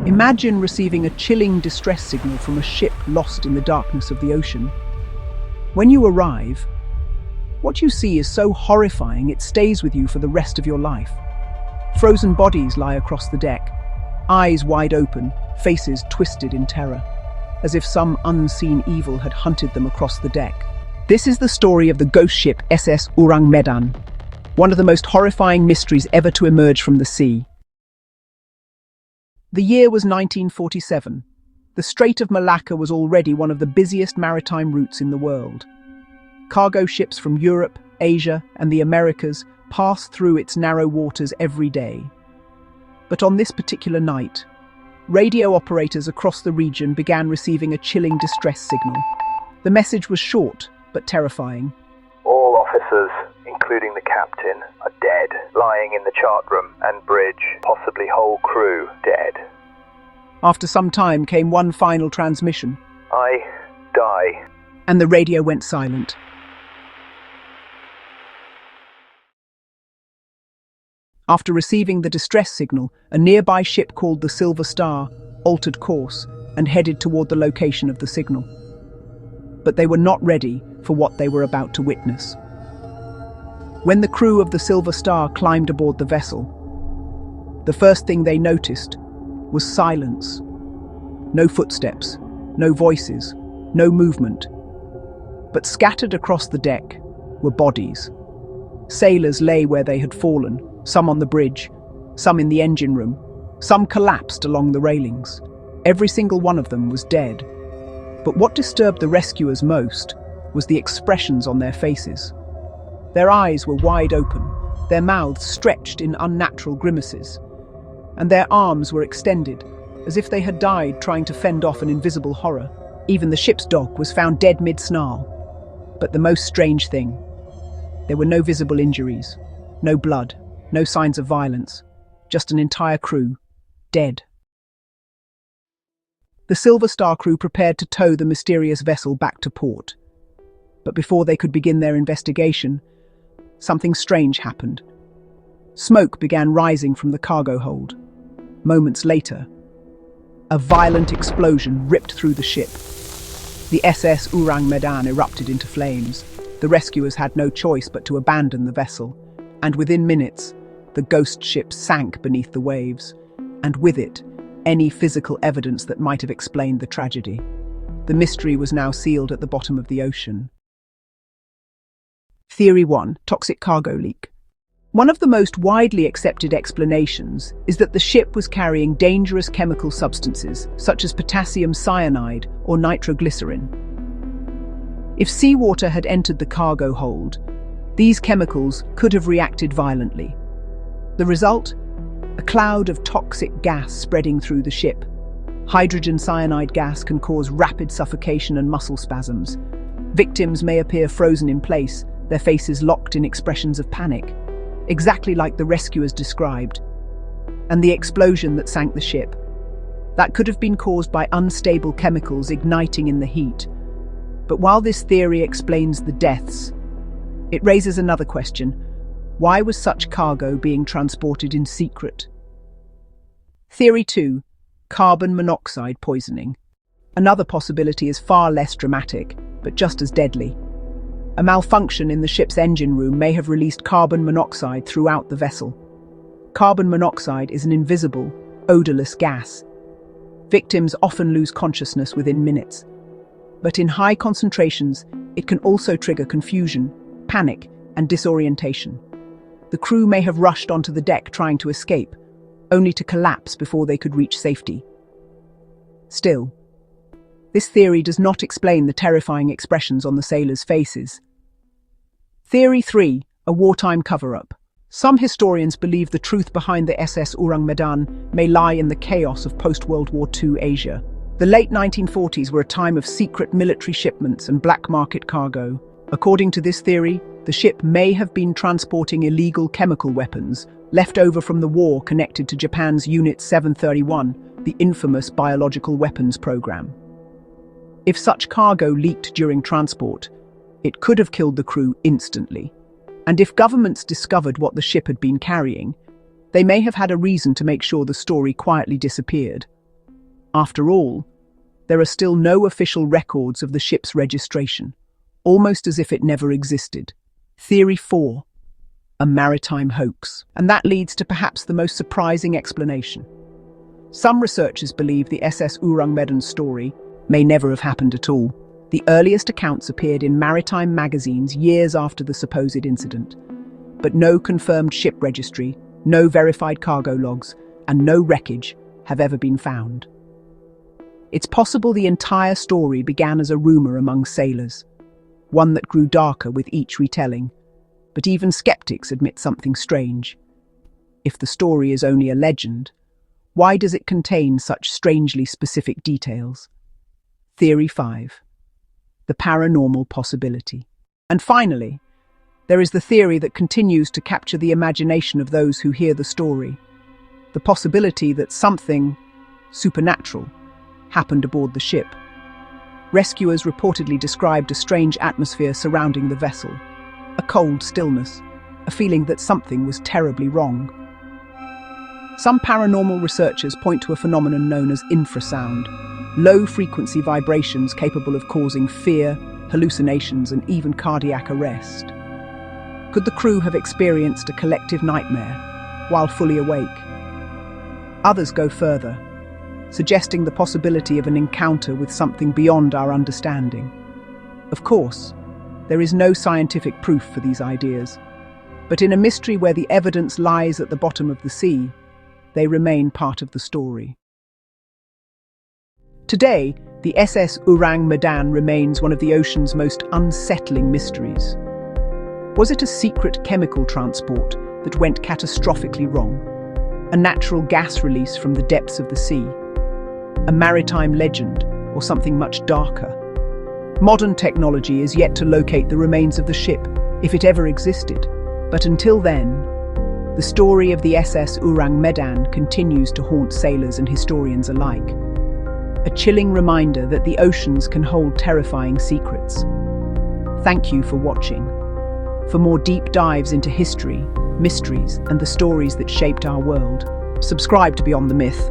Imagine receiving a chilling distress signal from a ship lost in the darkness of the ocean. When you arrive, what you see is so horrifying it stays with you for the rest of your life. Frozen bodies lie across the deck, eyes wide open, faces twisted in terror, as if some unseen evil had hunted them across the deck. This is the story of the ghost ship SS Orang Medan, one of the most horrifying mysteries ever to emerge from the sea. The year was 1947. The Strait of Malacca was already one of the busiest maritime routes in the world. Cargo ships from Europe, Asia, and the Americas passed through its narrow waters every day. But on this particular night, radio operators across the region began receiving a chilling distress signal. The message was short, but terrifying. All officers, including the captain, are dead, lying in the chart room and bridge, possibly whole crew dead. After some time came one final transmission. I die. And the radio went silent. After receiving the distress signal, a nearby ship called the Silver Star altered course and headed toward the location of the signal. But they were not ready for what they were about to witness. When the crew of the Silver Star climbed aboard the vessel, the first thing they noticed was silence. No footsteps, no voices, no movement. But scattered across the deck were bodies. Sailors lay where they had fallen, some on the bridge, some in the engine room, some collapsed along the railings. Every single one of them was dead. But what disturbed the rescuers most was the expressions on their faces. Their eyes were wide open, their mouths stretched in unnatural grimaces, and their arms were extended, as if they had died trying to fend off an invisible horror. Even the ship's dog was found dead mid-snarl. But the most strange thing, there were no visible injuries, no blood, no signs of violence, just an entire crew, dead. The Silver Star crew prepared to tow the mysterious vessel back to port. But before they could begin their investigation, something strange happened. Smoke began rising from the cargo hold. Moments later, a violent explosion ripped through the ship. The SS Orang Medan erupted into flames. The rescuers had no choice but to abandon the vessel, and within minutes, the ghost ship sank beneath the waves, and with it, any physical evidence that might have explained the tragedy. The mystery was now sealed at the bottom of the ocean. Theory 1. Toxic cargo leak. One of the most widely accepted explanations is that the ship was carrying dangerous chemical substances such as potassium cyanide or nitroglycerin. If seawater had entered the cargo hold, these chemicals could have reacted violently. The result? A cloud of toxic gas spreading through the ship. Hydrogen cyanide gas can cause rapid suffocation and muscle spasms. Victims may appear frozen in place, their faces locked in expressions of panic, exactly like the rescuers described. And the explosion that sank the ship, that could have been caused by unstable chemicals igniting in the heat. But while this theory explains the deaths, it raises another question. Why was such cargo being transported in secret? Theory 2. Carbon monoxide poisoning. Another possibility is far less dramatic, but just as deadly. A malfunction in the ship's engine room may have released carbon monoxide throughout the vessel. Carbon monoxide is an invisible, odorless gas. Victims often lose consciousness within minutes. But in high concentrations, it can also trigger confusion, panic, and disorientation. The crew may have rushed onto the deck trying to escape, only to collapse before they could reach safety. Still, this theory does not explain the terrifying expressions on the sailors' faces. Theory 3. A wartime cover-up. Some historians believe the truth behind the SS Orang Medan may lie in the chaos of post-World War II Asia. The late 1940s were a time of secret military shipments and black market cargo. According to this theory, the ship may have been transporting illegal chemical weapons left over from the war connected to Japan's Unit 731, the infamous biological weapons program. If such cargo leaked during transport, it could have killed the crew instantly. And if governments discovered what the ship had been carrying, they may have had a reason to make sure the story quietly disappeared. After all, there are still no official records of the ship's registration, almost as if it never existed. Theory 4. A maritime hoax. And that leads to perhaps the most surprising explanation. Some researchers believe the SS Urang Medan's story may never have happened at all. The earliest accounts appeared in maritime magazines years after the supposed incident, but no confirmed ship registry, no verified cargo logs, and no wreckage have ever been found. It's possible the entire story began as a rumor among sailors, one that grew darker with each retelling, but even skeptics admit something strange. If the story is only a legend, why does it contain such strangely specific details? Theory 5. The paranormal possibility. And finally, there is the theory that continues to capture the imagination of those who hear the story. The possibility that something supernatural happened aboard the ship. Rescuers reportedly described a strange atmosphere surrounding the vessel, a cold stillness, a feeling that something was terribly wrong. Some paranormal researchers point to a phenomenon known as infrasound, low-frequency vibrations capable of causing fear, hallucinations, and even cardiac arrest. Could the crew have experienced a collective nightmare while fully awake? Others go further, suggesting the possibility of an encounter with something beyond our understanding. Of course, there is no scientific proof for these ideas, but in a mystery where the evidence lies at the bottom of the sea, they remain part of the story. Today, the SS Urang Medan remains one of the ocean's most unsettling mysteries. Was it a secret chemical transport that went catastrophically wrong? A natural gas release from the depths of the sea? A maritime legend, or something much darker? Modern technology is yet to locate the remains of the ship, if it ever existed. But until then, the story of the SS Urang Medan continues to haunt sailors and historians alike. A chilling reminder that the oceans can hold terrifying secrets. Thank you for watching. For more deep dives into history, mysteries, and the stories that shaped our world, subscribe to Beyond the Myth.